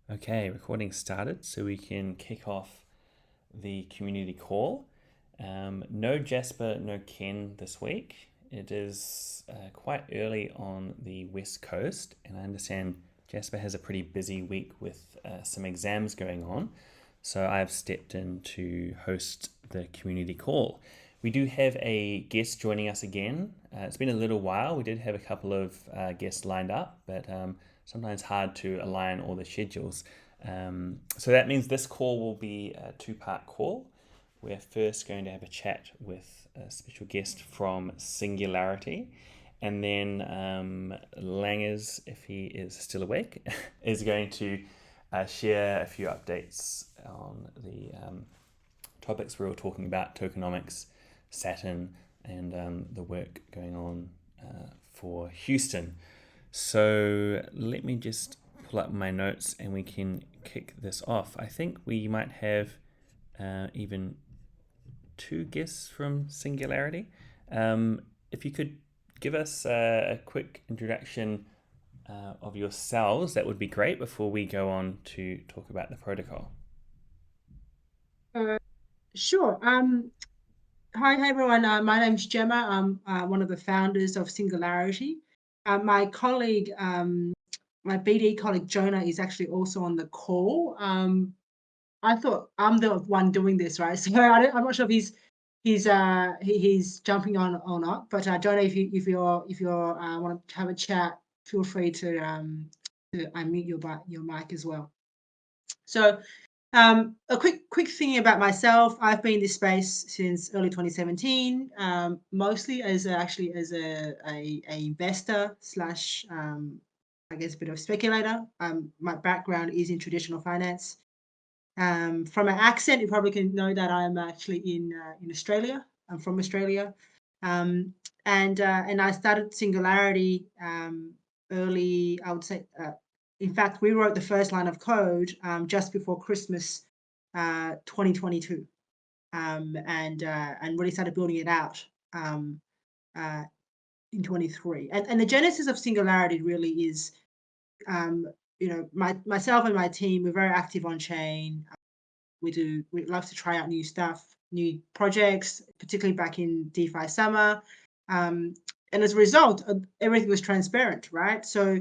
Okay, recording started, so we can kick off the community call. No Jasper, no Ken this week. It is quite early on the West Coast, and I understand Jasper has a pretty busy week with some exams going on. So I've stepped in to host the community call. We do have a guest joining us again. It's been a little while. We did have a couple of guests lined up, but sometimes hard to align all the schedules. So that means this call will be a two-part call. We're first going to have a chat with a special guest from Singularity, and then Langers, if he is still awake, is going to share a few updates on the topics we were talking about: tokenomics, Saturn, and the work going on for Houston. So let me just pull up my notes and we can kick this off. I think we might have even two guests from Singularity. If you could give us a quick introduction of yourselves, that would be great before we go on to talk about the protocol. Uh, sure. Hi everyone. My name's Gemma. I'm one of the founders of Singularity. My colleague, my BD colleague Jonah, is actually also on the call. I thought I'm the one doing this, right? So I'm not sure if he's jumping on or not. But Jonah, if you're want to have a chat, feel free to unmute your mic as well. So a quick thing about myself. I've been in this space since early 2017, mostly actually as a investor slash I guess a bit of speculator. My background is in traditional finance. From my accent, you probably can know that I'm actually in Australia. I'm from Australia, um, and I started Singularity early. I would say, in fact, we wrote the first line of code just before Christmas, 2022, and really started building it out uh, in 23. And the genesis of Singularity really is, um, myself and my team. We're very active on chain. We love to try out new stuff, new projects, particularly back in DeFi summer. Um, and as a result, everything was transparent, right? So,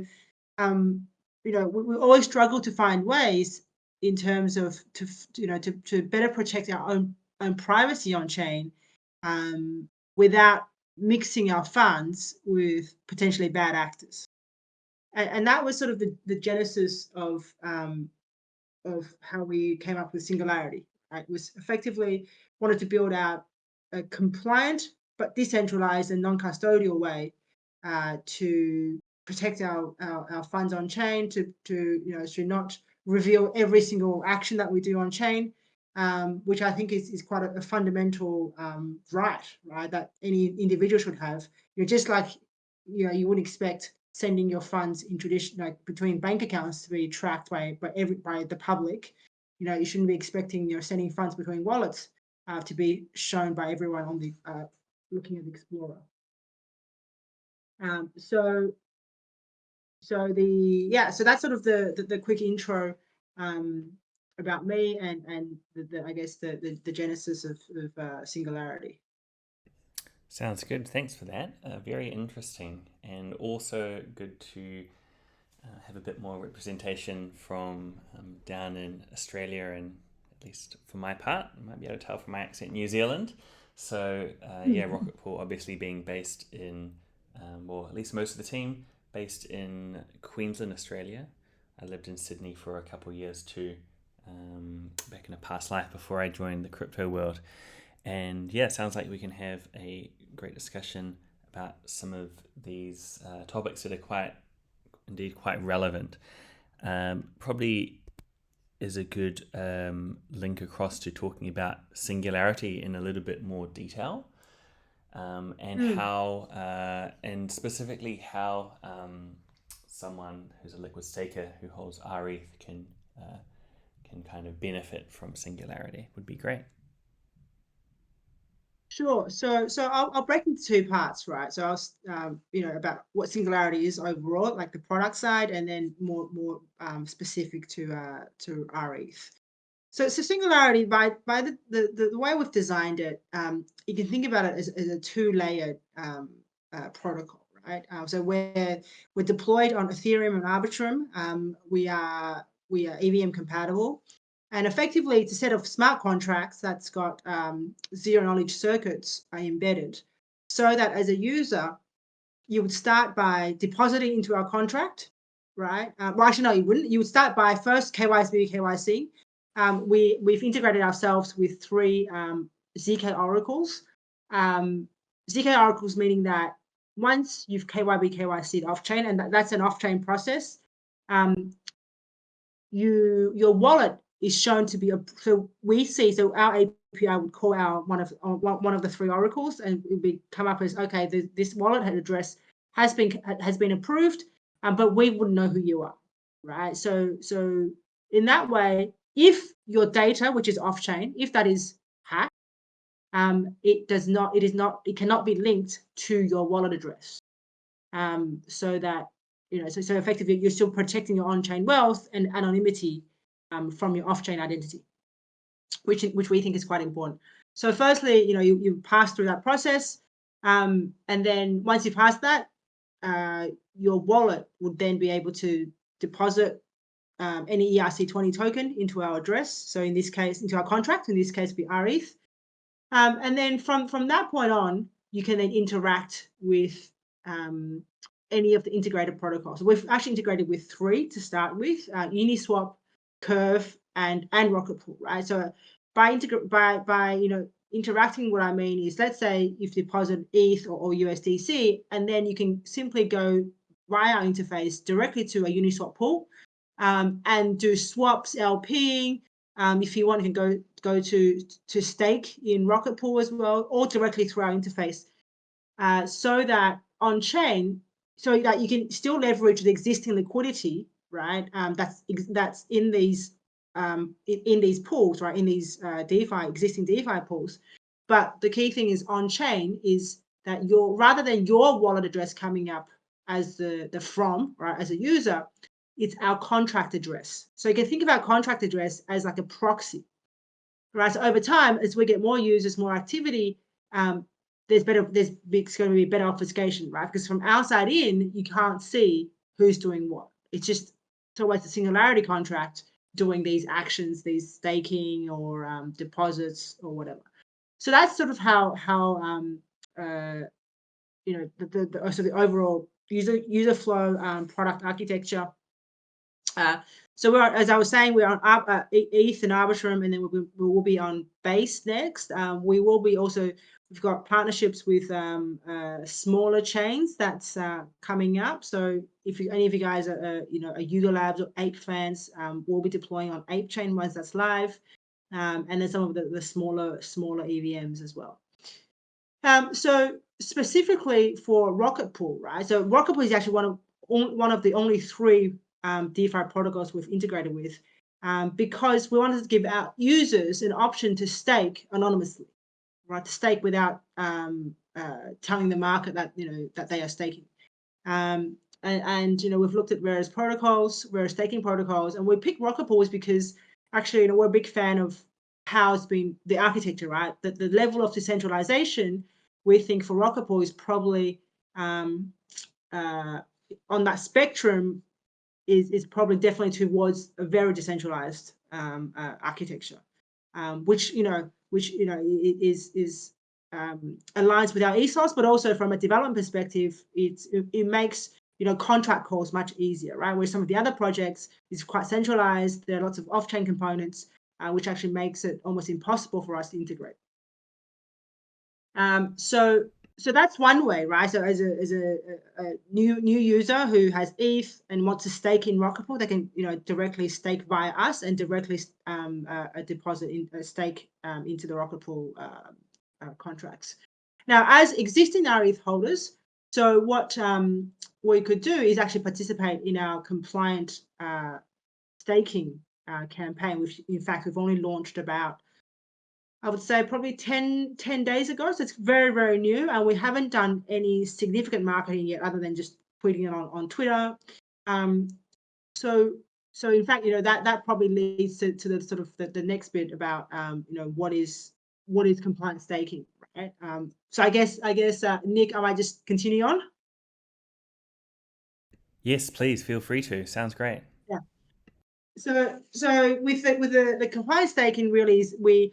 um, we always struggle to find ways in terms of to better protect our own privacy on chain, without mixing our funds with potentially bad actors. And that was sort of the genesis of how we came up with Singularity. Right? Was effectively wanted to build out a compliant but decentralized and non-custodial way to protect our funds on chain, to not reveal every single action that we do on chain, which I think is quite a fundamental right, that any individual should have. Just like you wouldn't expect sending your funds in tradition, like between bank accounts, to be tracked by the public. You shouldn't be expecting sending funds between wallets to be shown by everyone on the looking at the Explorer. So so that's sort of the quick intro um, about me and I guess the genesis of Singularity. Sounds good. Thanks for that. Very interesting, and also good to have a bit more representation from down in Australia, and at least for my part, you might be able to tell from my accent, New Zealand. So yeah, Mm. Rocket Pool obviously being based in, well, at least most of the team based in Queensland, Australia. I lived in Sydney for a couple of years too, back in a past life before I joined the crypto world. And yeah, sounds like we can have a great discussion about some of these topics that are indeed quite relevant. Probably is a good link across to talking about Singularity in a little bit more detail, and Mm. and specifically how someone who's a liquid staker who holds rETH can kind of benefit from Singularity would be great. Sure. So I'll break into two parts, right? So about what Singularity is overall, like the product side, and then more specific to rETH. So Singularity, by the way we've designed it, you can think about it as a two-layered protocol, right? So we're deployed on Ethereum and Arbitrum. We are EVM compatible, and effectively it's a set of smart contracts that's got zero knowledge circuits are embedded, so that as a user you would start by depositing into our contract, right? Well, actually, no, you wouldn't. You would start by first KYC, KYC. We've integrated ourselves with three ZK oracles. ZK oracles meaning that once you've KYC'd off chain, and that's an off chain process, your wallet is shown to be so our API would call out one of the three oracles, and it would come up as, okay, this wallet address has been approved, but we wouldn't know who you are, right? So in that way, if your data, which is off chain, if that is hacked, it cannot be linked to your wallet address, so that so effectively you're still protecting your on-chain wealth and anonymity from your off-chain identity, which we think is quite important. So firstly, you pass through that process, and then once you pass that, your wallet would then be able to deposit any ERC20 token into our address. So in this case, into our contract, in this case, be rETH. And then from that point on, you can then interact with any of the integrated protocols. So we've actually integrated with three to start with: Uniswap, Curve, and Rocket Pool. Right. So by interacting, what I mean is, let's say you've deposited ETH or USDC, and then you can simply go via our interface directly to a Uniswap pool, and do swaps, LPing. If you want, you can go to stake in Rocket Pool as well, or directly through our interface, so that on chain, so that you can still leverage the existing liquidity, right? That's in these pools, right? In these existing DeFi pools. But the key thing is, on chain, is that rather than your wallet address coming up as the from, right, as a user, it's our contract address. So you can think of our contract address as like a proxy, right? So over time, as we get more users, more activity, there's going to be better obfuscation, right? Because from outside in, you can't see who's doing what. It's always a Singularity contract doing these actions, these staking or deposits or whatever. So that's sort of how the overall user flow product architecture. So as I was saying, we're on ETH and Arbitrum, and then we will be on Base next. We've got partnerships with smaller chains that's coming up. So if any of you guys are Yuga Labs or Ape fans, we'll be deploying on Ape Chain once that's live, and then some of the smaller EVMs as well. So specifically for Rocket Pool, right? So Rocket Pool is actually one of the only three DeFi protocols we've integrated with, because we wanted to give our users an option to stake anonymously, right? To stake without telling the market that that they are staking. And we've looked at various staking protocols, and we picked Rocket Pool because actually we're a big fan of how it's been the architecture, right? The level of decentralization we think for Rocket Pool is probably on that spectrum is probably definitely towards a very decentralized architecture, which is aligns with our ethos, but also from a development perspective, it makes contract calls much easier, right? Where some of the other projects is quite centralized, there are lots of off-chain components, which actually makes it almost impossible for us to integrate. So that's one way, right? So as a new user who has ETH and wants to stake in Rocket Pool, they can directly stake via us and directly deposit stake into the Rocket Pool contracts. Now, as existing rETH holders, so what we could do is actually participate in our compliant staking campaign, which in fact we've only launched about I would say probably 10 days ago. So it's very, very new, and we haven't done any significant marketing yet other than just putting it on Twitter. So in fact, that probably leads to the sort of the next bit about what is compliant staking, right? So I guess Nick, I might just continue on. Yes, please feel free to. Sounds great. Yeah. So with the compliant staking, really is we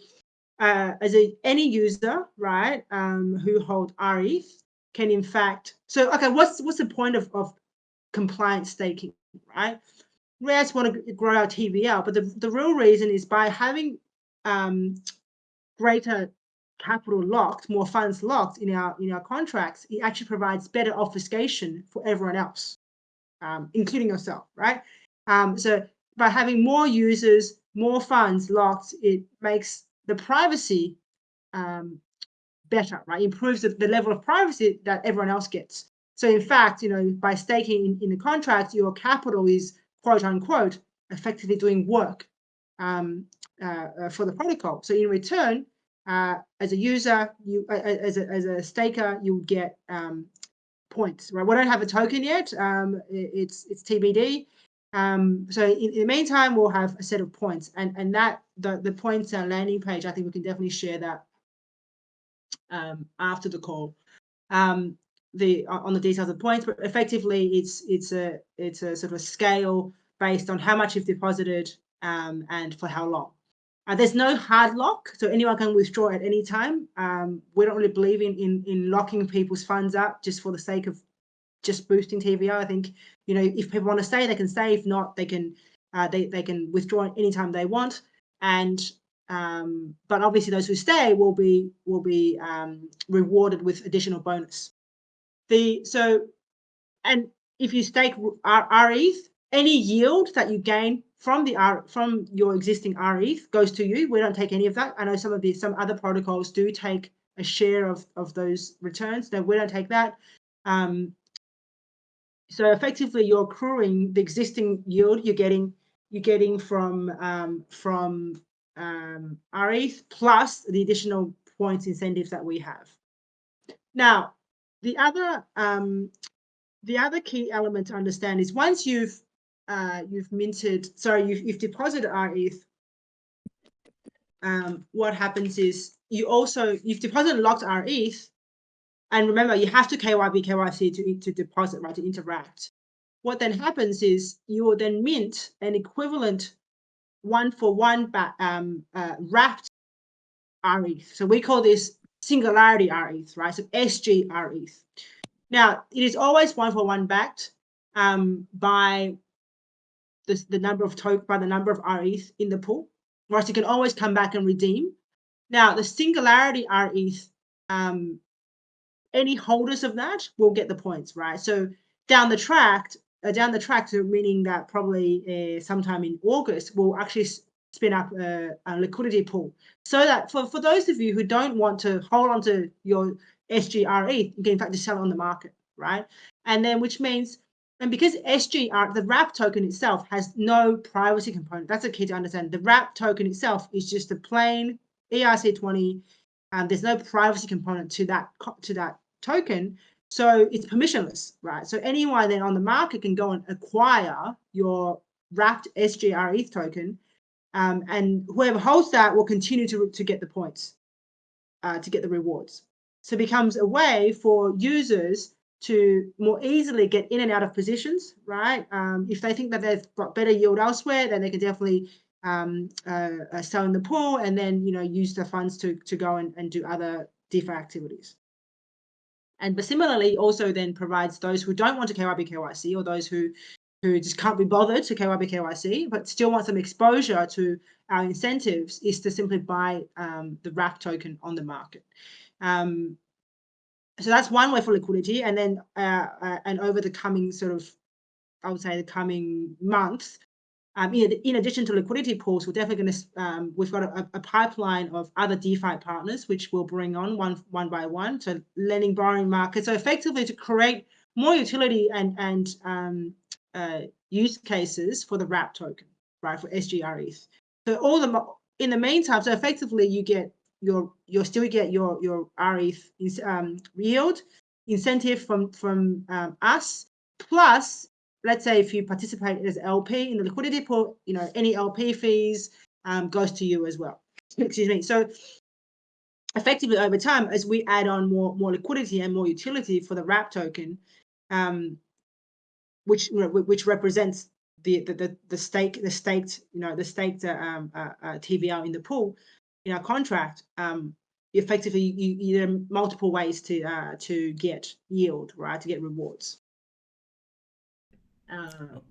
as any user, right, who hold rETH can in fact. So okay, what's the point of compliant staking, right? We just want to grow our TVL, but the real reason is by having greater capital locked, more funds locked in our contracts, it actually provides better obfuscation for everyone else, including yourself, right? So by having more users, more funds locked, it makes the privacy better, right? Improves the level of privacy that everyone else gets. So in fact, by staking in the contract, your capital is quote unquote effectively doing work for the protocol. So in return, as a user, you as a staker, you get points. Right? We don't have a token yet. It's TBD. So in the meantime, we'll have a set of points, and that the points landing page. I think we can definitely share that after the call. On the details of points, but effectively it's a sort of a scale based on how much you've deposited and for how long. There's no hard lock, so anyone can withdraw at any time. We don't really believe in locking people's funds up just for the sake of just boosting TVO. I think if people want to stay, they can stay. If not, they can withdraw anytime they want. And but obviously, those who stay will be rewarded with additional bonus. And if you stake rETH, any yield that you gain from your existing rETH goes to you. We don't take any of that. I know some other protocols do take a share of those returns. No, we don't take that. So effectively, you're accruing the existing yield you're getting from rETH plus the additional points incentives that we have. Now, the other key element to understand is once you've deposited rETH, what happens is you've deposited locked rETH, and remember you have to KYC to deposit, right, to interact. What then happens is you will then mint an equivalent 1-for-1 wrapped rETH. So we call this Singularity rETH, right? So SG rETH. Now it is always 1-for-1 backed by the number of rETH in the pool, right? So you can always come back and redeem. Now the Singularity rETH, any holders of that will get the points, right? So down the track, so meaning that probably sometime in August, we'll actually spin up a liquidity pool, so that for those of you who don't want to hold on to your SGRE, you can in fact just sell it on the market, right? And then which means, and because SGR, the wrap token itself has no privacy component, that's a key to understand. The wrap token itself is just a plain ERC20. There's no privacy component to that token, so it's permissionless, right? So anyone then on the market can go and acquire your wrapped SGRETH token, and whoever holds that will continue to get the points, to get the rewards. So it becomes a way for users to more easily get in and out of positions, right? If they think that they've got better yield elsewhere, then they can definitely sell in the pool and then use the funds to go and do other DeFi activities. But similarly, also then provides those who don't want to KYC, or those who just can't be bothered to KYC, but still want some exposure to our incentives, is to simply buy the wrap token on the market. So that's one way for liquidity. And then and over the coming I would say the coming months, in addition to liquidity pools, we're definitely going to, we've got a pipeline of other DeFi partners, which we'll bring on one by one. So lending, borrowing market. So effectively to create more utility and use cases for the wrap token, right, for SGREs. So in the meantime, so effectively you get you'll still get your rETH yield incentive from us. Plus, let's say if you participate as LP in the liquidity pool, any LP fees goes to you as well. Excuse me. So effectively over time, as we add on more liquidity and more utility for the wrap token, which represents the staked TVL in the pool in our contract, effectively there are multiple ways to get yield, right? To get rewards.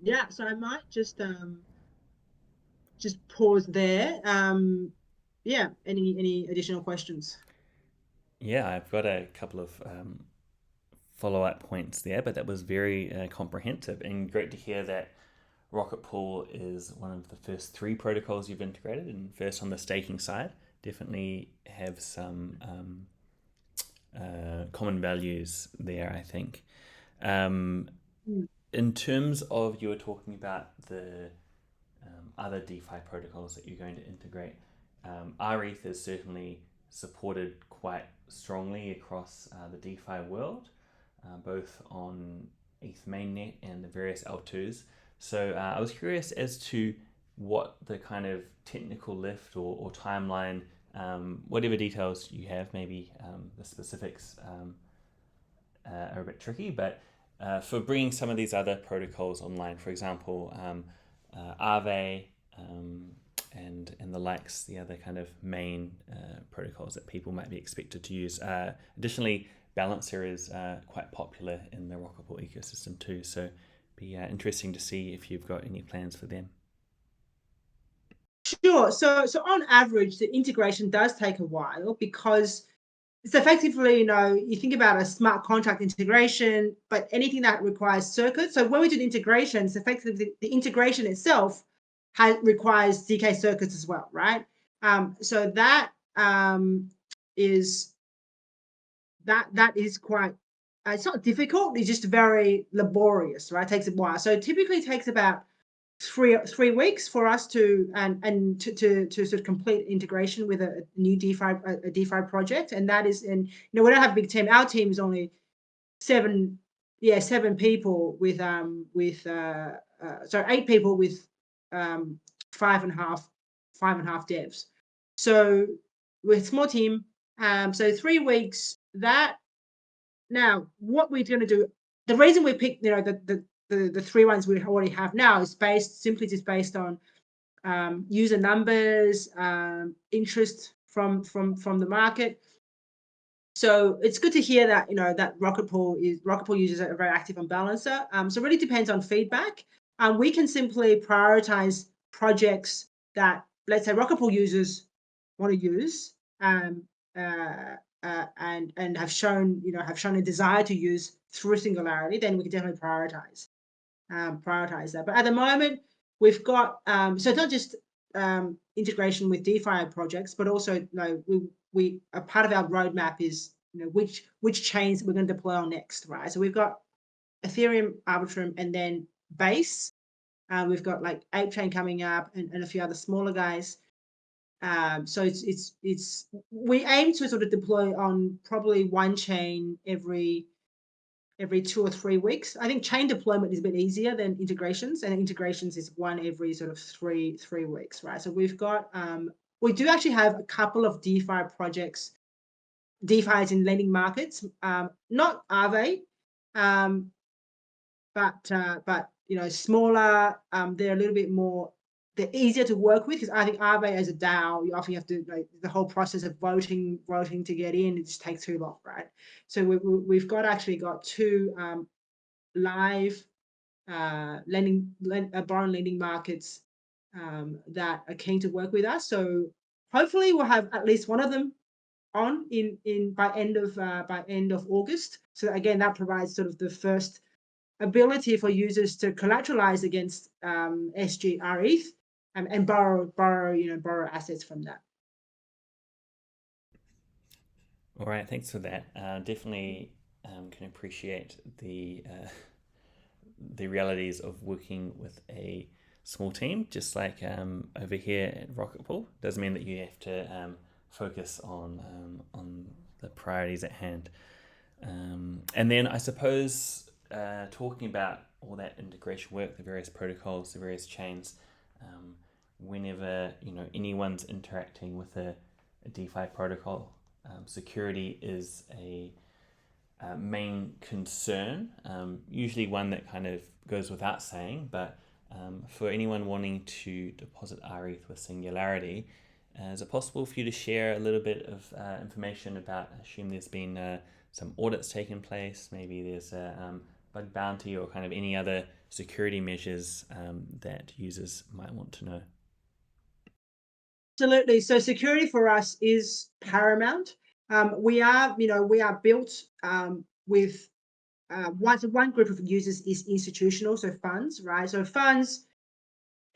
Yeah, so I might just pause there. Yeah, any additional questions? Yeah, I've got a couple of follow-up points there, but that was very comprehensive, and great to hear that Rocket Pool is one of the first 3 protocols you've integrated, and first on the staking side. Definitely have some common values there, I think. In terms of, you were talking about the other DeFi protocols that you're going to integrate, rETH is certainly supported quite strongly across the DeFi world, both on ETH mainnet and the various L2s. So I was curious as to what the kind of technical lift or timeline, whatever details you have, maybe the specifics are a bit tricky, but for bringing some of these other protocols online, for example, Aave and the likes, the other kind of main protocols that people might be expected to use. Additionally, Balancer is quite popular in the Rocket Pool ecosystem too, so be interesting to see if you've got any plans for them. Sure. So on average, the integration does take a while because it's effectively, you think about a smart contract integration, but anything that requires circuits. So when we do the integration, it's effectively the integration itself requires ZK circuits as well, right? So that is quite. It's not difficult. It's just very laborious, right? It takes a while. So typically, it takes about 3 weeks for us to sort of complete integration with a new DeFi project, and that is, and we don't have a big team. Our team is only 7 people with 8 people with 5.5 devs. So we're a small team. So 3 weeks. That now what we're going to do. The reason we picked the 3 ones we already have now is simply based on user numbers, interest from the market. So it's good to hear that that Rocket Pool users are very active on Balancer. So it really depends on feedback. We can simply prioritize projects that, let's say, Rocket Pool users want to use and have shown a desire to use through Singularity. Then we can definitely prioritize that. But at the moment, we've got so it's not just integration with DeFi projects, but also we a part of our roadmap is which chains we're going to deploy on next, right? So we've got Ethereum, Arbitrum, and then Base. We've got like Ape Chain coming up and a few other smaller guys. So it's we aim to sort of deploy on probably one chain every 2 or 3 weeks. I think chain deployment is a bit easier than integrations, and integrations is one every sort of three weeks, right? So we've got we do actually have a couple of DeFi projects. DeFi is in lending markets, not Aave, but smaller. They're a little bit more. They're easier to work with because I think Aave as a DAO, you often have to the whole process of voting to get in. It just takes too long, right? So we've actually got 2 live borrowing lending markets that are keen to work with us. So hopefully we'll have at least one of them on by end of August. So again, that provides sort of the first ability for users to collateralize against SG rETH and borrow assets from that. All right, thanks for that. Definitely can appreciate the realities of working with a small team, just like over here at Rocket Pool. Doesn't mean that you have to focus on the priorities at hand. And then I suppose talking about all that integration work, the various protocols, the various chains, whenever anyone's interacting with a DeFi protocol, security is a main concern, usually one that kind of goes without saying, but for anyone wanting to deposit rETH with Singularity, is it possible for you to share a little bit of information about, I assume there's been some audits taking place, maybe there's a bug bounty or kind of any other security measures that users might want to know? Absolutely. So security for us is paramount. We are built with one group of users is institutional, so funds, right? So funds,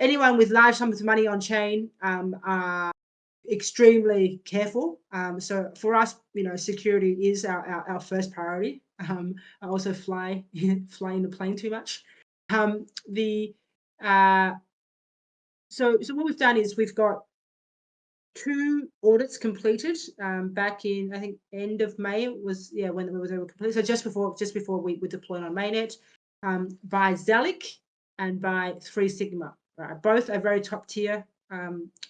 anyone with large sums of money on chain are extremely careful. So for us, security is our first priority. I also fly in the plane too much. The so what we've done is we've got 2 audits completed, back in, I think, end of May. It was, yeah, when they were completed. So just before we deployed on mainnet, by Zelic and by Three Sigma. Right? Both are very top tier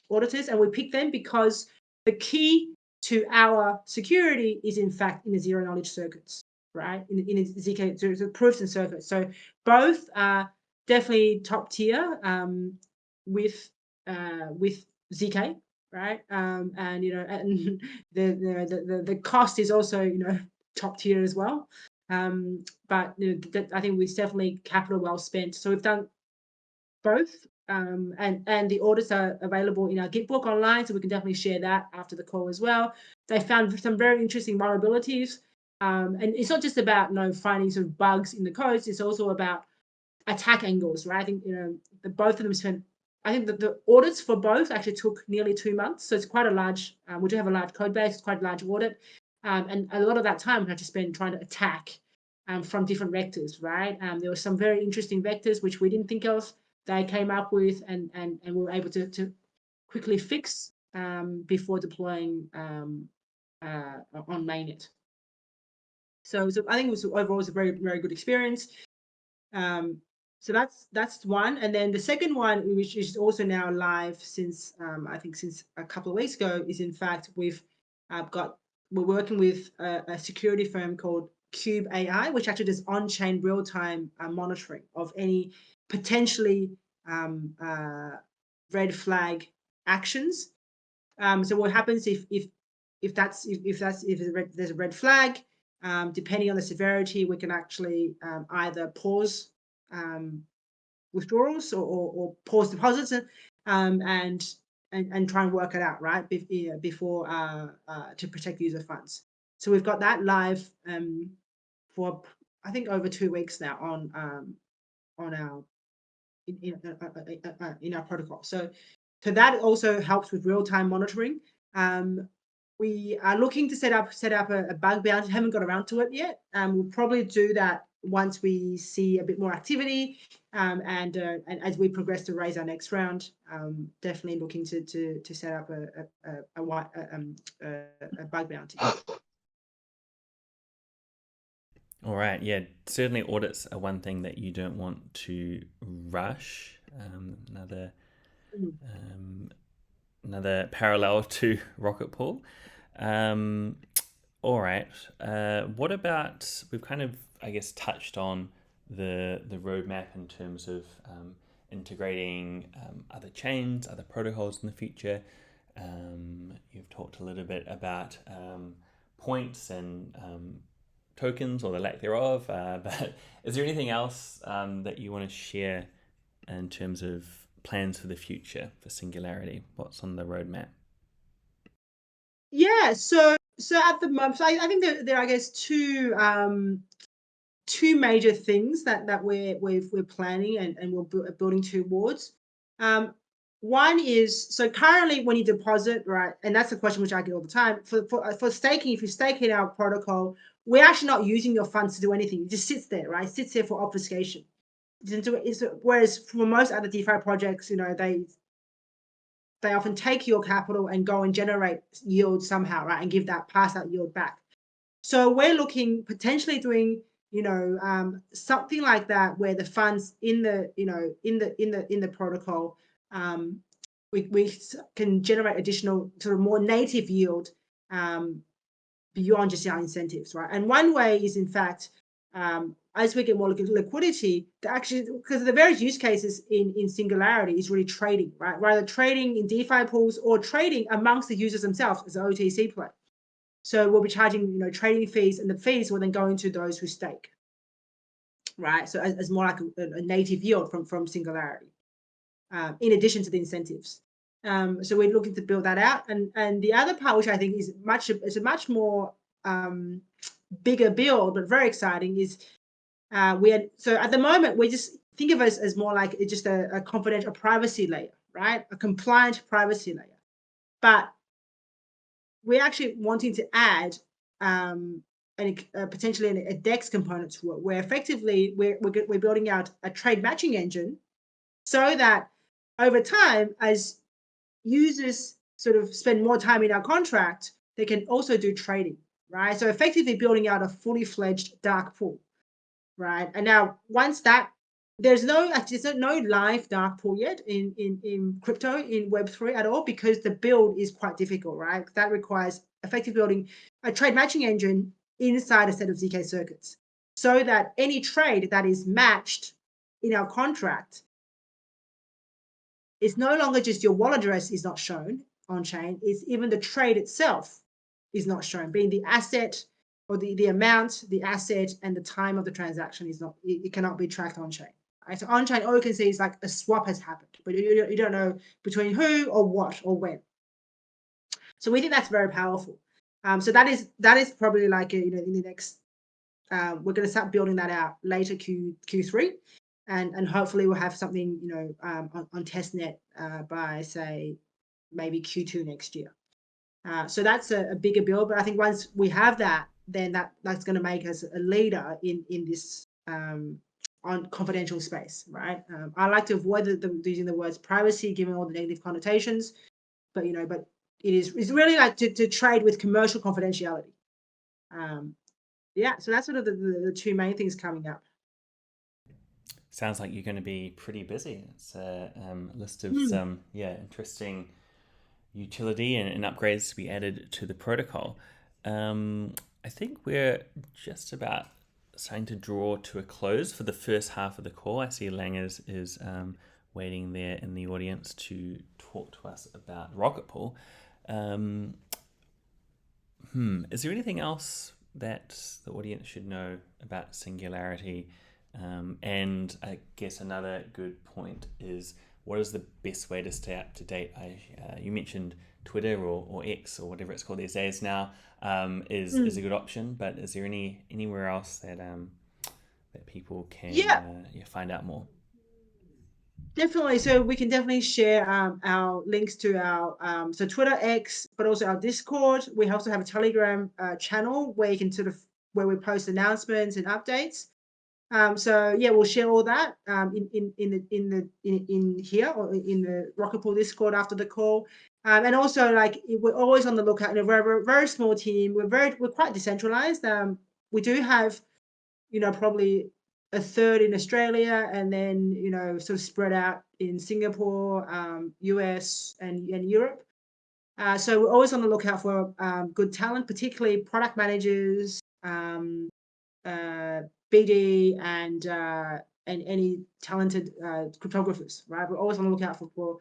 auditors, and we picked them because the key to our security is in fact in the zero knowledge circuits, right? In ZK, so the proofs and circuits. So both are definitely top tier with ZK, right? And and the cost is also top tier as well. But I think it's definitely capital well spent. So we've done both, and the audits are available in our Gitbook online, so we can definitely share that after the call as well. They found some very interesting vulnerabilities, and it's not just about finding sort of bugs in the codes. It's also about attack angles, right? I think the both of them spent. I think that the audits for both actually took nearly 2 months, so it's quite a large. We do have a large code base. It's quite a large audit, and a lot of that time we had to spend trying to attack from different vectors, right? There were some very interesting vectors which we didn't think of. They came up with, and we were able to quickly fix before deploying on mainnet. So I think it was overall a very, very good experience. So that's one, and then the second one, which is also now live since I think since a couple of weeks ago, is in fact we're working with a security firm called Cube AI, which actually does on-chain real-time monitoring of any potentially red flag actions. So what happens if there's a red flag, depending on the severity, we can actually either pause withdrawals or pause deposits, and try and work it out, right, before to protect user funds. So we've got that live for I think over 2 weeks now on our in our protocol. So that also helps with real-time monitoring. We are looking to set up a bug bounty. Haven't got around to it yet. We'll probably do that once we see a bit more activity, and as we progress to raise our next round. Definitely looking to set up a bug bounty. All right, yeah, certainly audits are one thing that you don't want to rush. Another parallel to Rocket Pool. All right, what about, we've kind of, I guess, touched on the roadmap in terms of integrating other chains, other protocols in the future. You've talked a little bit about points and tokens, or the lack thereof, but is there anything else that you want to share in terms of plans for the future for Singularity? What's on the roadmap? Yeah, so at the moment, so I think there are, I guess, two major things that we're planning and we're building towards. One is, so currently when you deposit, right, and that's the question which I get all the time, for staking, if you stake in our protocol, we're actually not using your funds to do anything. It just sits there, right? It sits there for obfuscation. Whereas for most other DeFi projects, they often take your capital and go and generate yield somehow, right, and pass that yield back. So we're looking potentially doing, something like that, where the funds in the protocol, we can generate additional sort of more native yield, beyond just our incentives, right? And one way is, in fact, as we get more liquidity, because the various use cases in Singularity is really trading, right? Rather trading in DeFi pools or trading amongst the users themselves as an OTC play. So we'll be charging, trading fees, and the fees will then go into those who stake, right? So as more like a native yield from Singularity, in addition to the incentives. So we're looking to build that out, and the other part, which I think is a much more bigger build, but very exciting, is so at the moment we just think of us as more like just a confidential privacy layer, right? A compliant privacy layer, but we're actually wanting to add potentially a DEX component to it, where effectively we're building out a trade matching engine, so that over time, as users sort of spend more time in our contract, they can also do trading, right? So effectively building out a fully fledged dark pool, right? And now once that, there's no live dark pool yet in crypto in Web3 at all, because the build is quite difficult, right? That requires effective building a trade matching engine inside a set of ZK circuits, so that any trade that is matched in our contract, it's no longer just your wallet address is not shown on chain, it's even the trade itself is not shown, being the asset or the amount, the asset, and the time of the transaction is not, it cannot be tracked on chain. Right? So on chain, all you can see is like a swap has happened, but you don't know between who or what or when. So we think that's very powerful. So that is probably like in the next, we're going to start building that out later Q3. And hopefully we'll have something, on testnet by, say, maybe Q2 next year. So that's a bigger build, but I think once we have that, then that's going to make us a leader in this on confidential space, right? I like to avoid using the words privacy, given all the negative connotations, but it's really like to trade with commercial confidentiality. So that's sort of the two main things coming up. Sounds like you're going to be pretty busy. It's a list of some interesting utility and upgrades to be added to the protocol. I think we're just about starting to draw to a close for the first half of the call. I see Langers is waiting there in the audience to talk to us about Rocket Pool. Is there anything else that the audience should know about Singularity? And I guess another good point is, what is the best way to stay up to date? You mentioned Twitter or X or whatever it's called these days now is a good option, but is there anywhere else that people can find out more? Definitely. So we can definitely share our links to our so Twitter, X, but also our Discord. We also have a Telegram channel where you can where we post announcements and updates. We'll share all that in here or in the Rocket Pool Discord after the call. And also, like, we're always on the lookout. We're a very small team. We're quite decentralized. We do have, probably a third in Australia, and then sort of spread out in Singapore, US, and Europe. So we're always on the lookout for good talent, particularly product managers, BD, and any talented cryptographers. Right, we're always on the lookout for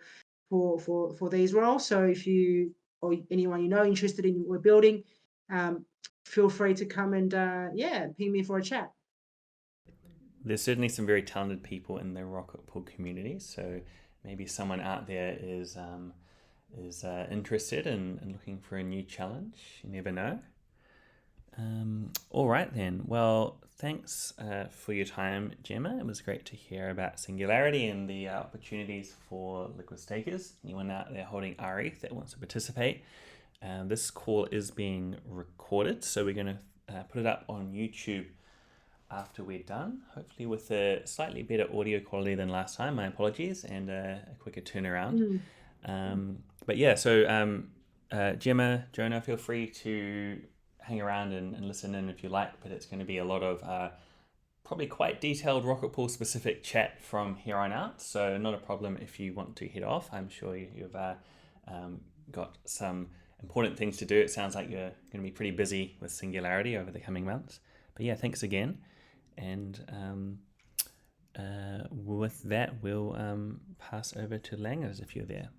these roles. So if you or anyone interested in what we're building, feel free to come and ping me for a chat. There's certainly some very talented people in the Rocket Pool community, so maybe someone out there is interested in looking for a new challenge. You never know. All right then. Well, thanks for your time, Gemma. It was great to hear about Singularity and the opportunities for liquid stakers. Anyone out there holding rETH that wants to participate. This call is being recorded, so we're going to put it up on YouTube after we're done, hopefully with a slightly better audio quality than last time. My apologies, and a quicker turnaround. But yeah, so Gemma, Jonah, feel free to hang around and listen in if you like, but it's going to be a lot of probably quite detailed rocket pool specific chat from here on out. So not a problem if you want to head off. I'm sure you've got some important things to do. It sounds like you're going to be pretty busy with Singularity over the coming months. But yeah, thanks again. And with that, we'll pass over to Langers if you're there.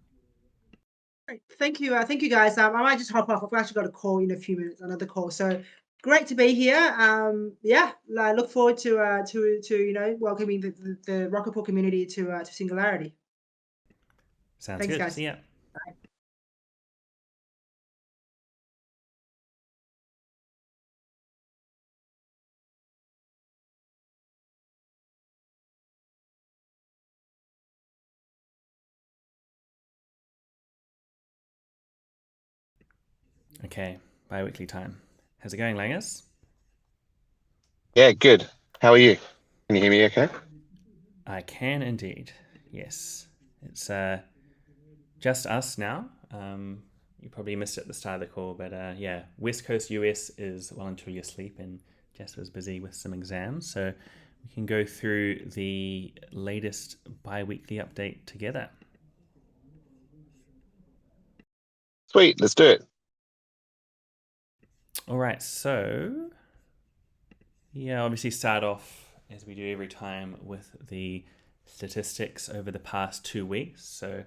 Great. Thank you guys. I might just hop off. I've actually got a call in a few minutes, another call. So great to be here. Yeah, I look forward to welcoming the rocket pool community to Singularity. Sounds Thanks, good. guys. See ya. Bye. Okay, bi-weekly time. How's it going, Langers? Yeah, good. How are you? Can you hear me okay? I can indeed. Yes. It's just us now. You probably missed it at the start of the call, but yeah, West Coast US is well until you sleep, and Jess was busy with some exams. So we can go through the latest bi-weekly update together. Sweet, let's do it. All right, so yeah, obviously start off as we do every time with the statistics over the past 2 weeks. So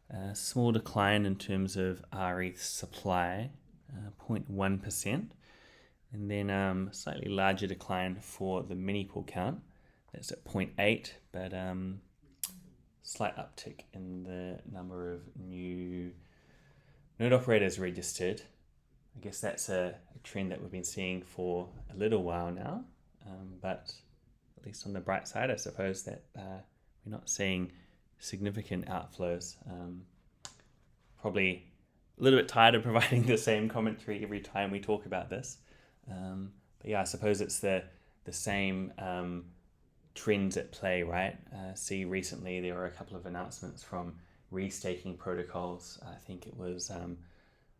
a small decline in terms of rETH supply, 0.1%, and then slightly larger decline for the mini pool count. That's at 0.8, but slight uptick in the number of new node operators registered. I guess that's a trend that we've been seeing for a little while now, but at least on the bright side, I suppose that we're not seeing significant outflows. Probably a little bit tired of providing the same commentary every time we talk about this. But yeah, I suppose it's the same trends at play, right? See, recently there were a couple of announcements from restaking protocols. I think it was...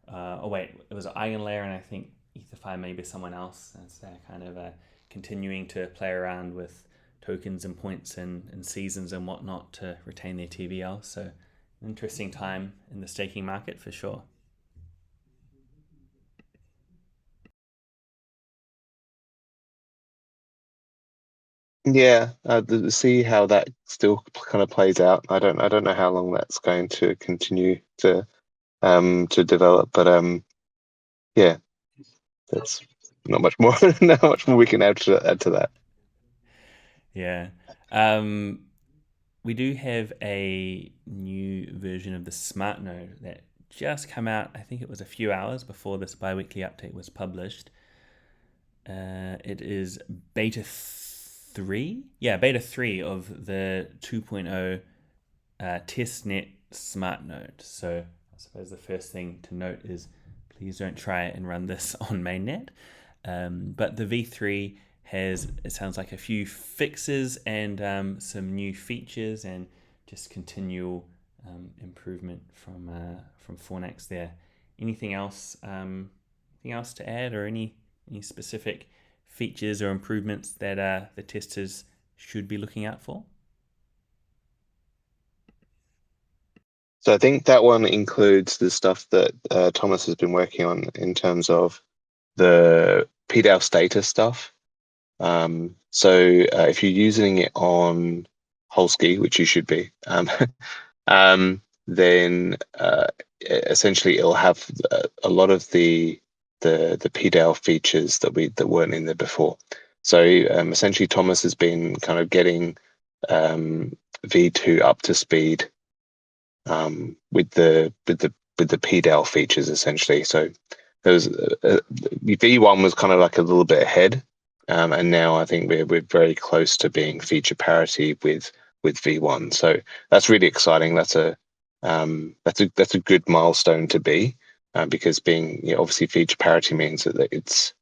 it was EigenLayer and I think EtherFi, maybe someone else. And so they're kind of continuing to play around with tokens and points and seasons and whatnot to retain their TVL. So interesting time in the staking market for sure. Yeah, see how that still kind of plays out. I don't know how long that's going to continue to develop, but yeah, that's not much more not much more we can add to that. Yeah. We do have a new version of the smart node that just come out. I think it was a few hours before this bi-weekly update was published. It is beta 3. Yeah, beta 3 of the 2.0 testnet smart node. So I suppose the first thing to note is please don't try and run this on mainnet. But the V3 has, it sounds like, a few fixes and some new features and just continual improvement from Fornax there. Anything else to add, or any specific features or improvements that the testers should be looking out for? So I think that one includes the stuff that Thomas has been working on in terms of the PDAL status stuff. So if you're using it on Holski, which you should be, then essentially it'll have a lot of the PDAL features that weren't in there before. So essentially Thomas has been kind of getting V2 up to speed with the PDAL features essentially. So there was V1 was kind of like a little bit ahead, and now I think we're very close to being feature parity with V1. So that's really exciting. That's a good milestone to be, because being obviously feature parity means that it's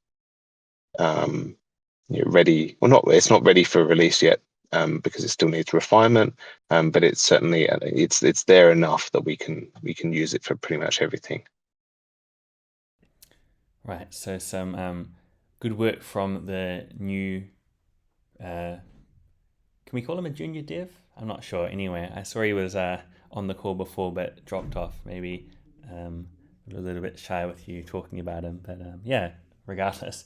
ready. Well, it's not ready for release yet, because it still needs refinement, but it's certainly it's there enough that we can use it for pretty much everything. Right, so some good work from the new, can we call him a junior dev? I'm not sure. Anyway, I saw he was on the call before but dropped off. Maybe a little bit shy with you talking about him, but yeah, regardless,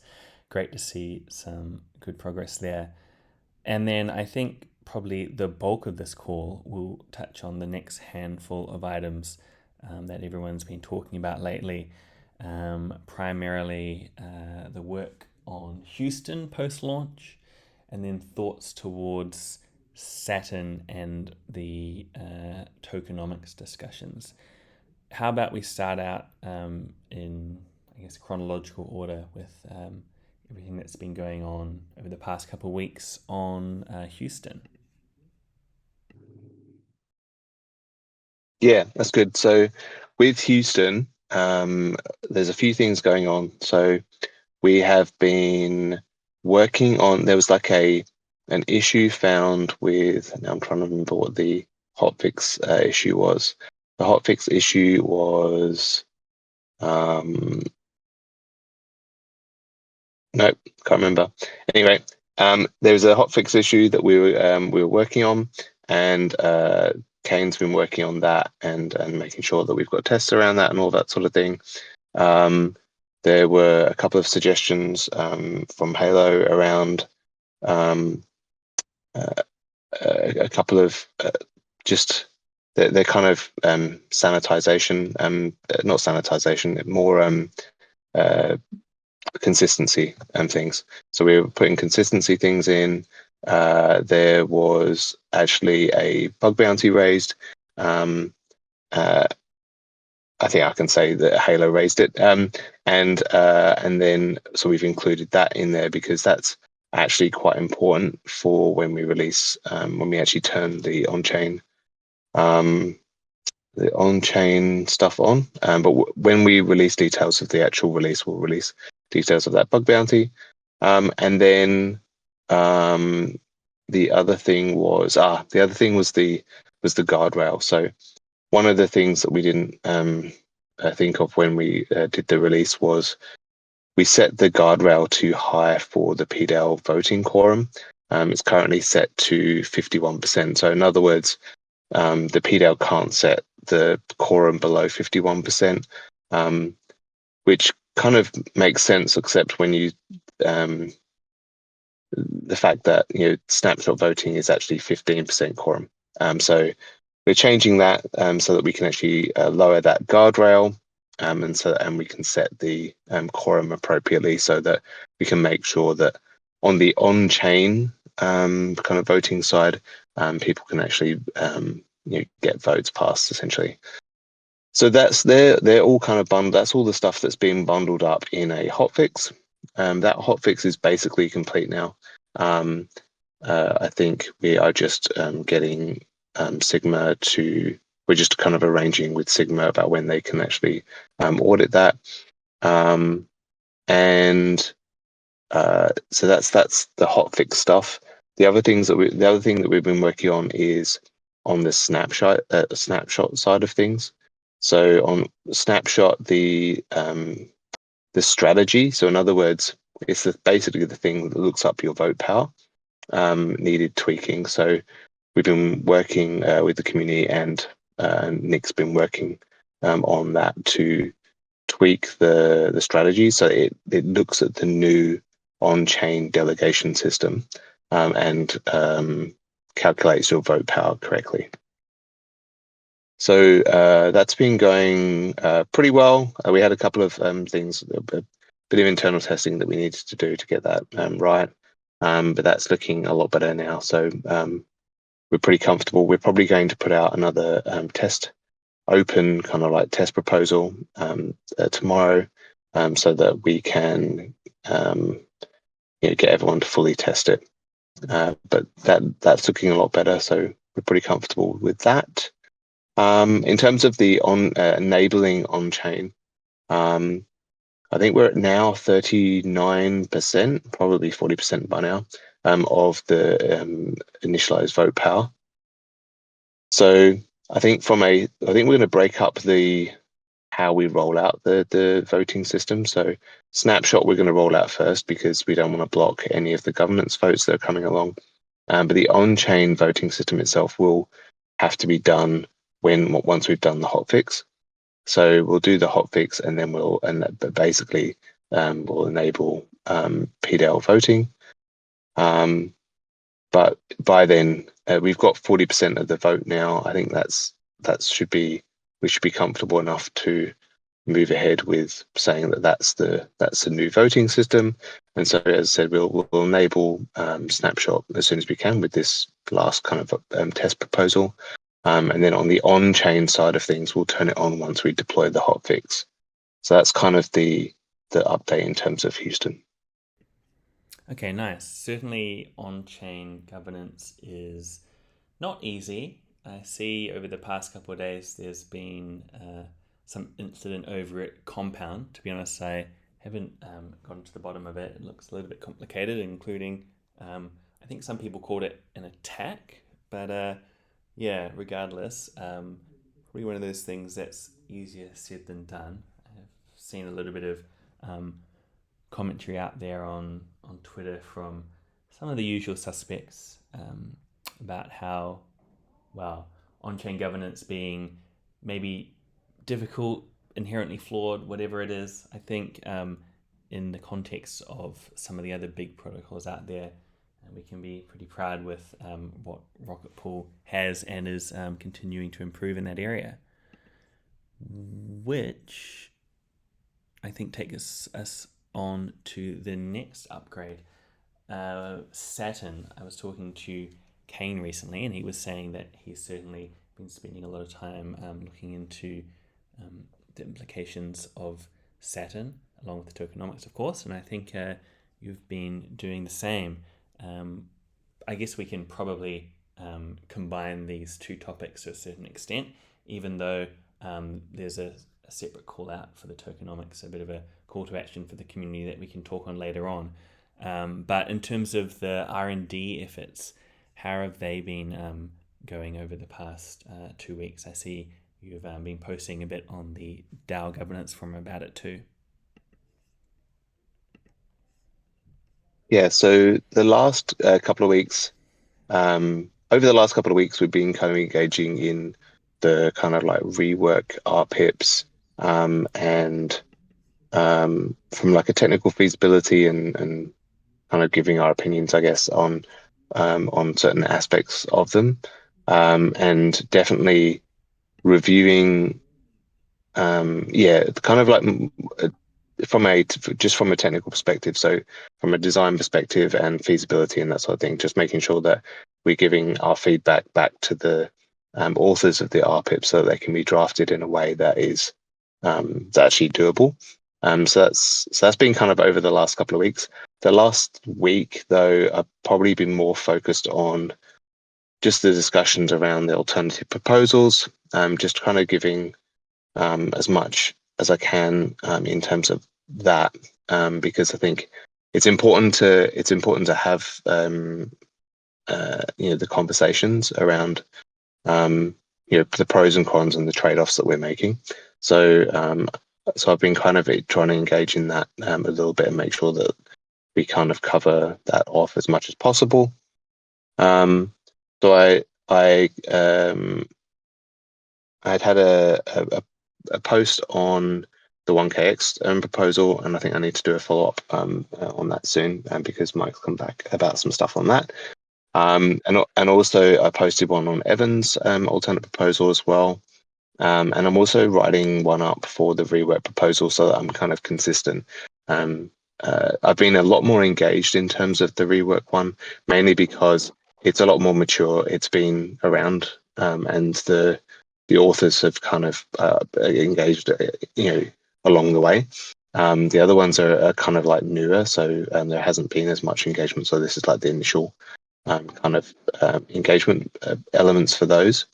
great to see some good progress there. And then I think probably the bulk of this call will touch on the next handful of items that everyone's been talking about lately. Primarily the work on Houston post-launch, and then thoughts towards Saturn and the tokenomics discussions. How about we start out in, I guess, chronological order with everything that's been going on over the past couple of weeks on Houston? Yeah, that's good. So with Houston, there's a few things going on. So we have been working on, there was like an issue found with, now I'm trying to remember what the hotfix issue was. The hotfix issue was, nope, can't remember. Anyway, there was a hotfix issue that we were working on, and Kane's been working on that and making sure that we've got tests around that and all that sort of thing. There were a couple of suggestions from Halo around a couple of just they're kind of sanitization, not sanitization, more consistency and things. So we were putting consistency things in. There was actually a bug bounty raised. I think I can say that Halo raised it, and then so we've included that in there because that's actually quite important for when we release, when we actually turn the on-chain stuff on. But when we release details of the actual release, we'll release details of that bug bounty, and then the other thing was the guardrail. So one of the things that we didn't think of when we did the release was we set the guardrail too high for the PDAL voting quorum. It's currently set to 51%. So in other words, the PDAL can't set the quorum below 51%, which kind of makes sense, except when you the fact that snapshot voting is actually 15% quorum. So we're changing that so that we can actually lower that guardrail, and we can set the quorum appropriately so that we can make sure that on the on-chain kind of voting side, people can actually get votes passed essentially. So they're all kind of bundled. That's all the stuff that's been bundled up in a hotfix. That hotfix is basically complete now. I think we are just getting Sigma we're just kind of arranging with Sigma about when they can actually audit that. So that's the hotfix stuff. The other thing that we've been working on is on the snapshot side of things. So on snapshot, the strategy. So in other words, it's basically the thing that looks up your vote power. Needed tweaking. So we've been working with the community, and Nick's been working on that to tweak the strategy so it looks at the new on-chain delegation system and calculates your vote power correctly. So that's been going pretty well. We had a couple of things, a bit of internal testing that we needed to do to get that right, but that's looking a lot better now. So we're pretty comfortable. We're probably going to put out another test proposal tomorrow, so that we can get everyone to fully test it. But that's looking a lot better, so we're pretty comfortable with that. In terms of the enabling on-chain, I think we're at now 39%, probably 40% by now. of the initialized vote power. So I think we're going to break up how we roll out the voting system. So snapshot we're going to roll out first because we don't want to block any of the governance votes that are coming along. But the on-chain voting system itself will have to be done once we've done the hotfix. So we'll do the hotfix, and then we'll enable PDL voting. But by then, we've got 40% of the vote now. I think we should be comfortable enough to move ahead with saying that's the new voting system. And so, as I said, we'll enable snapshot as soon as we can with this last kind of test proposal. And then on the on-chain side of things, we'll turn it on once we deploy the hotfix. So that's kind of the update in terms of Houston. Okay, nice. Certainly on-chain governance is not easy. I see over the past couple of days there's been some incident over at Compound. To be honest, I haven't gone to the bottom of it. It looks a little bit complicated, including I think some people called it an attack. But yeah, regardless, probably one of those things that's easier said than done. I've seen a little bit of commentary out there on Twitter from some of the usual suspects about how, well, on-chain governance being maybe difficult, inherently flawed, whatever it is. I think in the context of some of the other big protocols out there, we can be pretty proud with what Rocket Pool has and is continuing to improve in that area, which I think takes us on to the next upgrade. Saturn. I was talking to Kane recently, and he was saying that he's certainly been spending a lot of time looking into the implications of Saturn, along with the tokenomics, of course, and I think you've been doing the same. I guess we can probably combine these two topics to a certain extent, even though there's a separate call out for the tokenomics, a bit of a call to action for the community that we can talk on later on. But in terms of the R&D efforts, how have they been going over the past 2 weeks? I see you've been posting a bit on the DAO governance forum about it too. Yeah, so the last couple of weeks, over the last couple of weeks, we've been kind of engaging in the kind of like rework RPIPs and from like a technical feasibility and kind of giving our opinions, I guess, on certain aspects of them, and definitely reviewing, kind of like from a technical perspective. So from a design perspective and feasibility and that sort of thing, just making sure that we're giving our feedback back to the authors of the RPIP so that they can be drafted in a way that is actually doable. So that's been kind of over the last couple of weeks. The last week, though, I've probably been more focused on just the discussions around the alternative proposals, just kind of giving as much as I can in terms of that, because I think it's important to have the conversations around the pros and cons and the trade-offs that we're making. So I've been kind of trying to engage in that a little bit and make sure that we kind of cover that off as much as possible. So I had a post on the 1KX proposal, and I think I need to do a follow-up on that soon, because Mike's come back about some stuff on that. And also I posted one on Evan's alternate proposal as well. And I'm also writing one up for the rework proposal so that I'm kind of consistent. I've been a lot more engaged in terms of the rework one, mainly because it's a lot more mature. It's been around, and the authors have kind of engaged, along the way. The other ones are kind of like newer, so there hasn't been as much engagement. So this is like the initial kind of engagement elements for those.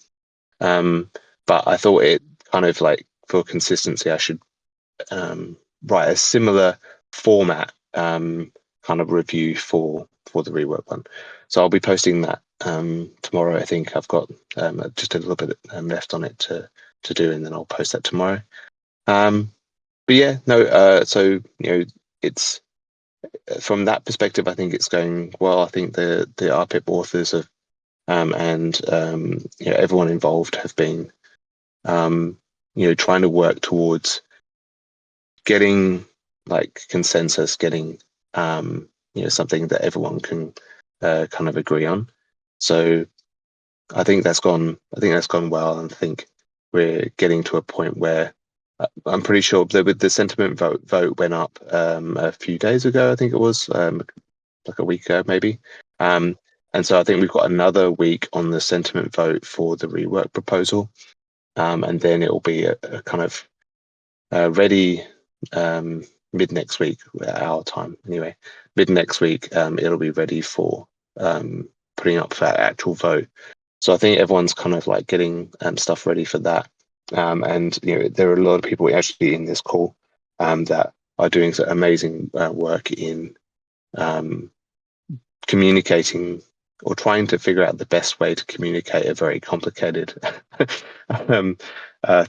But I thought it kind of like, for consistency, I should write a similar format kind of review for the rework one. So I'll be posting that tomorrow. I think I've got just a little bit left on it to do, and then I'll post that tomorrow. But yeah, no. So it's from that perspective, I think it's going well. I think the RPIP authors have and everyone involved have been trying to work towards getting like consensus, getting something that everyone can kind of agree on. So I think that's gone well, and I think we're getting to a point where I'm pretty sure the sentiment vote went up a few days ago. I think it was like a week ago, maybe. And so I think we've got another week on the sentiment vote for the rework proposal, and then it will be a kind of ready mid next week, our time anyway. Mid next week, it'll be ready for putting up for actual vote. So I think everyone's kind of like getting stuff ready for that. And there are a lot of people actually in this call that are doing some amazing work in communicating or trying to figure out the best way to communicate a very complicated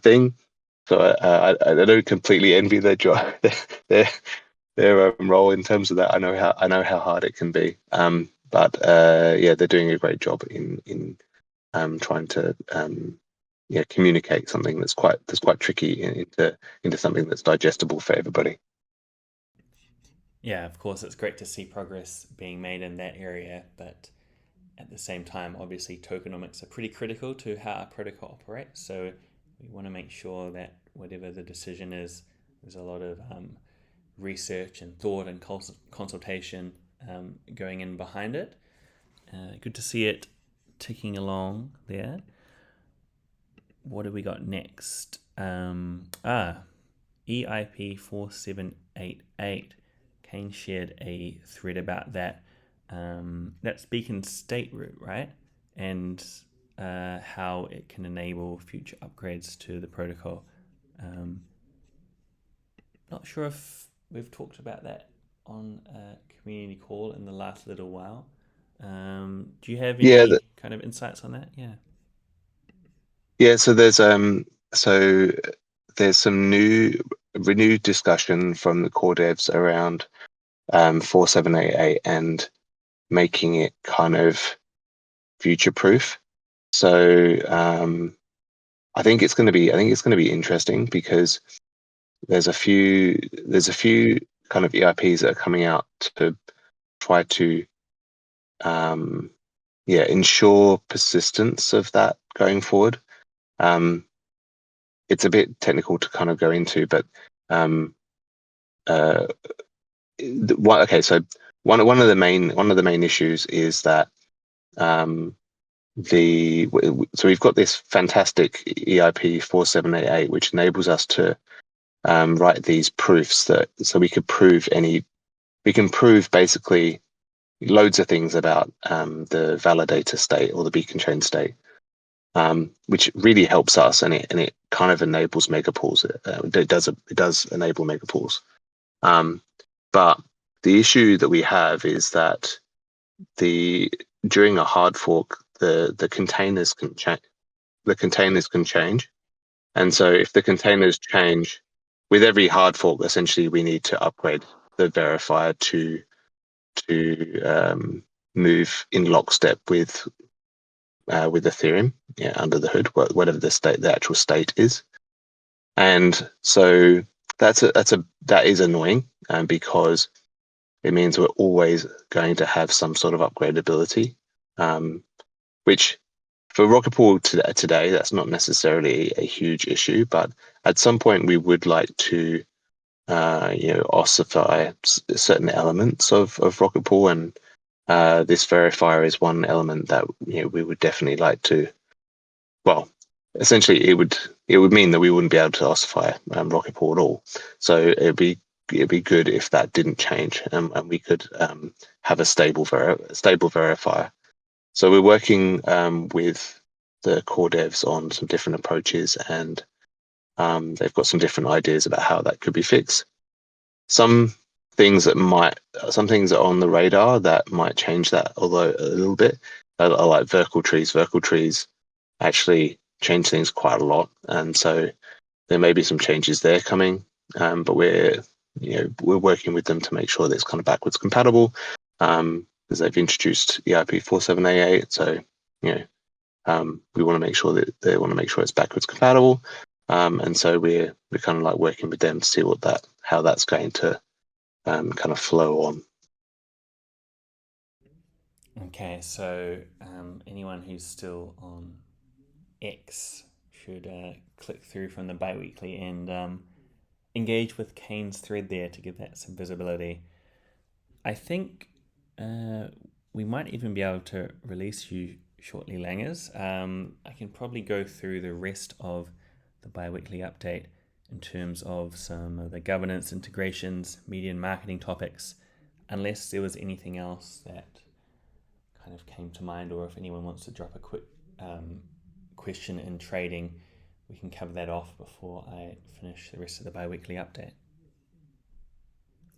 thing. So I don't completely envy their job, their role in terms of that. I know how hard it can be. But yeah, they're doing a great job in trying to communicate something that's quite tricky into something that's digestible for everybody. Yeah, of course, it's great to see progress being made in that area, but at the same time, obviously, tokenomics are pretty critical to how our protocol operates. So we want to make sure that whatever the decision is, there's a lot of research and thought and consultation going in behind it. Good to see it ticking along there. What have we got next? EIP 4788. Kane shared a thread about that. That's Beacon State root, right? And how it can enable future upgrades to the protocol. Not sure if we've talked about that on a community call in the last little while. Do you have any kind of insights on that? Yeah. So there's some renewed discussion from the core devs around 4788 and making it kind of future proof. So I think it's going to be interesting, because there's a few kind of EIPs that are coming out to try to ensure persistence of that going forward. It's a bit technical to kind of go into, but so one of the main issues is that so we've got this fantastic EIP 4788, which enables us to write these proofs so we can prove basically loads of things about the validator state or the beacon chain state, which really helps us, and it kind of enables megapools. It does enable megapools. But the issue that we have is that during a hard fork, the containers can change. The containers can change, and so if the containers change with every hard fork, essentially we need to upgrade the verifier to move in lockstep with Ethereum, under the hood, whatever the actual state is. And so that is annoying, because it means we're always going to have some sort of upgradability, which for Rocket Pool today, that's not necessarily a huge issue, but at some point we would like to ossify certain elements of Rocket Pool, and this verifier is one element that we would definitely like to. Well, essentially, it would mean that we wouldn't be able to ossify Rocket Pool at all. So it'd be good if that didn't change, and we could have a stable verifier. So we're working with the core devs on some different approaches, and they've got some different ideas about how that could be fixed. Some some things are on the radar that might change that, although a little bit. I like vertical trees. Vertical trees actually change things quite a lot, and so there may be some changes there coming. But we're working with them to make sure that it's kind of backwards compatible, because they've introduced EIP 4788. So we want to make sure that they want to make sure it's backwards compatible, and so we're kind of like working with them to see how that's going to kind of flow on. Okay, so anyone who's still on X should click through from the biweekly and engage with Kane's thread there to give that some visibility. I think we might even be able to release you shortly, Langers. I can probably go through the rest of the biweekly update in terms of some of the governance, integrations, media and marketing topics, unless there was anything else that kind of came to mind, or if anyone wants to drop a quick question in trading, we can cover that off before I finish the rest of the biweekly update.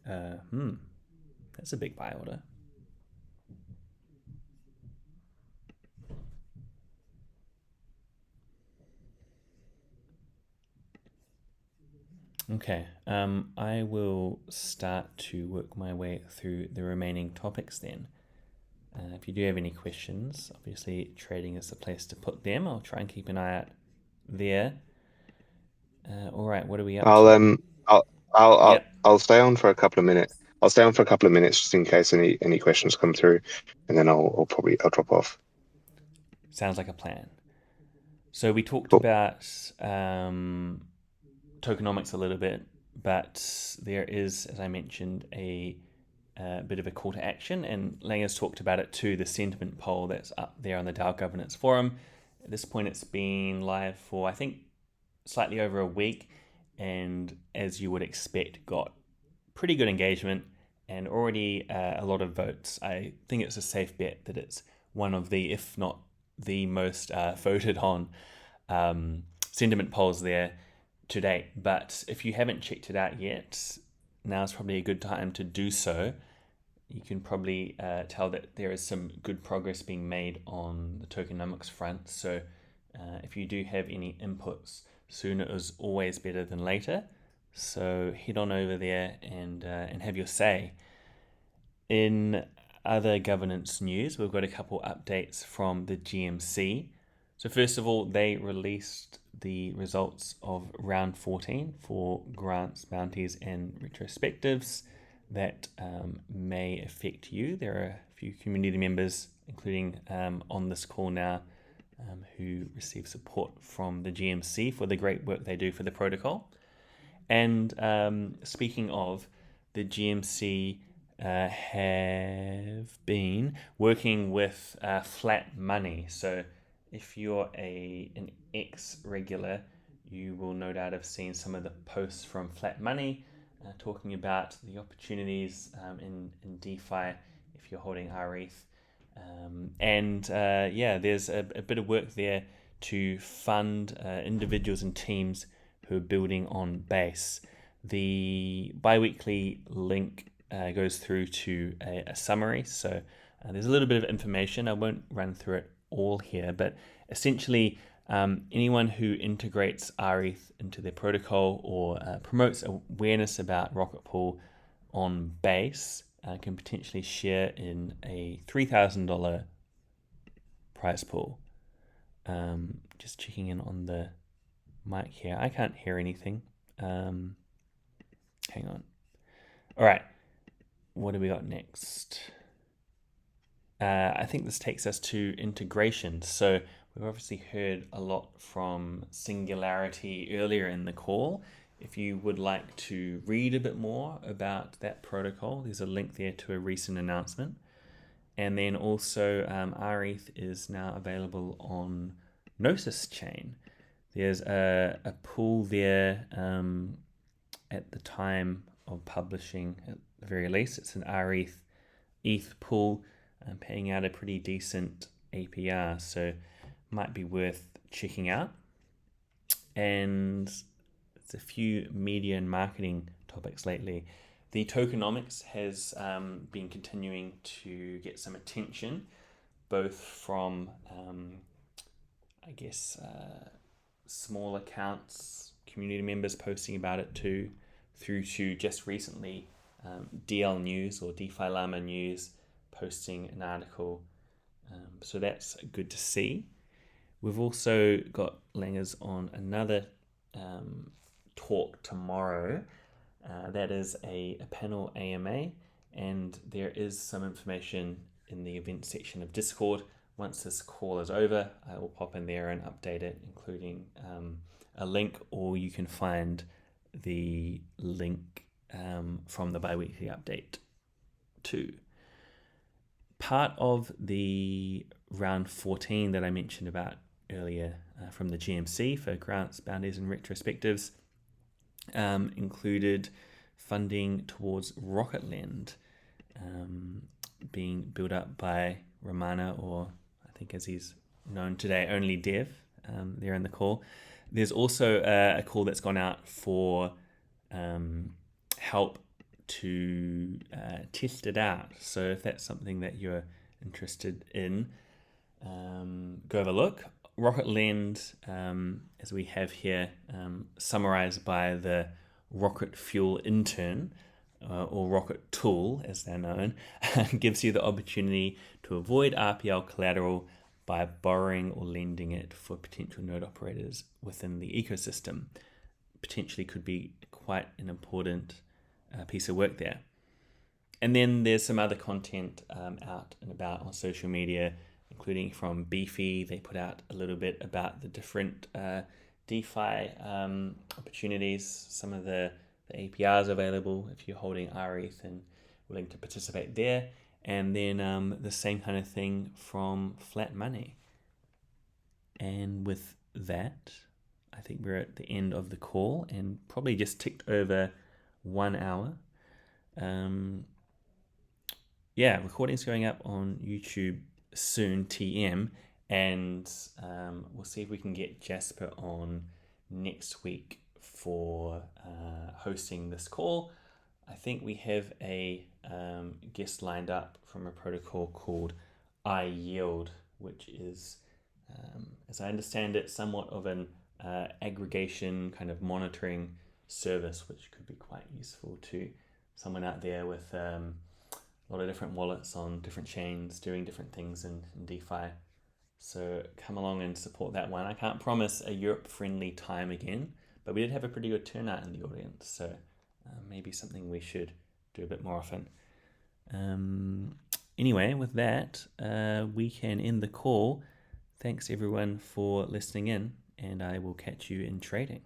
That's a big buy order. Okay, I will start to work my way through the remaining topics then. If you do have any questions, obviously trading is the place to put them. I'll try and keep an eye out there. All right, what are we up to? I'll stay on for a couple of minutes. I'll stay on for a couple of minutes just in case any questions come through, and then I'll drop off. Sounds like a plan. So we talked about tokenomics a little bit, but there is, as I mentioned, a bit of a call to action, and Langers talked about it too, the sentiment poll that's up there on the DAO Governance Forum. At this point, it's been live for, I think, slightly over a week, and as you would expect, got pretty good engagement and already a lot of votes. I think it's a safe bet that it's one of the, if not the most voted on sentiment polls there to date. But if you haven't checked it out yet, now's probably a good time to do so. You can probably tell that there is some good progress being made on the tokenomics front. So if you do have any inputs, sooner is always better than later. So head on over there and have your say. In other governance news, we've got a couple updates from the GMC. So first of all, they released the results of round 14 for grants, bounties, and retrospectives that may affect you. There are a few community members, including on this call now, who receive support from the GMC for the great work they do for the protocol. And speaking of, the GMC have been working with Flat Money. So if you're an ex-regular, you will no doubt have seen some of the posts from Flat Money talking about the opportunities in DeFi if you're holding rETH. There's a bit of work there to fund individuals and teams who are building on Base. The biweekly link goes through to a summary, so there's a little bit of information. I won't run through it all here, but essentially anyone who integrates rETH into their protocol or promotes awareness about Rocket Pool on Base can potentially share in a $3,000 prize pool. Just checking in on the mic here. I can't hear anything. Hang on. All right. What do we got next? I think this takes us to integration. So we've obviously heard a lot from Singularity earlier in the call. If you would like to read a bit more about that protocol, there's a link there to a recent announcement. And then also rETH is now available on Gnosis chain. There's a pool there at the time of publishing, at the very least. It's an rETH ETH pool paying out a pretty decent APR, so might be worth checking out. And it's a few media and marketing topics lately. The tokenomics has been continuing to get some attention, both from, small accounts, community members posting about it too, through to just recently DL News or DeFi Llama News posting an article. So that's good to see. We've also got Langers on another talk tomorrow. That is a panel AMA, and there is some information in the event section of Discord. Once this call is over, I will pop in there and update it, including a link, or you can find the link from the bi-weekly update too. Part of the round 14 that I mentioned about earlier from the GMC for grants, bounties, and retrospectives included funding towards Rocket Land, being built up by Romana, or I think as he's known today, only Dev, there in the call. There's also a call that's gone out for help to test it out. So if that's something that you're interested in, go have a look. Rocket Land, as we have here, summarized by the Rocket Fuel Intern, or Rocket Tool as they're known, gives you the opportunity to avoid RPL collateral by borrowing or lending it for potential node operators within the ecosystem. Potentially could be quite an important piece of work there. And then there's some other content out and about on social media, including from Beefy. They put out a little bit about the different DeFi opportunities, some of the APRs available if you're holding rETH and willing to participate there. And then the same kind of thing from Flat Money. And with that, I think we're at the end of the call and probably just ticked over 1 hour. Recording's going up on YouTube soon, TM, and we'll see if we can get Jasper on next week for hosting this call. I think we have a guest lined up from a protocol called iYield, which is, as I understand it, somewhat of an aggregation kind of monitoring service, which could be quite useful to someone out there with a lot of different wallets on different chains doing different things in DeFi. So come along and support that one. I can't promise a Europe-friendly time again, but we did have a pretty good turnout in the audience, so maybe something we should do a bit more often. Anyway, with that, we can end the call. Thanks everyone for listening in, and I will catch you in trading.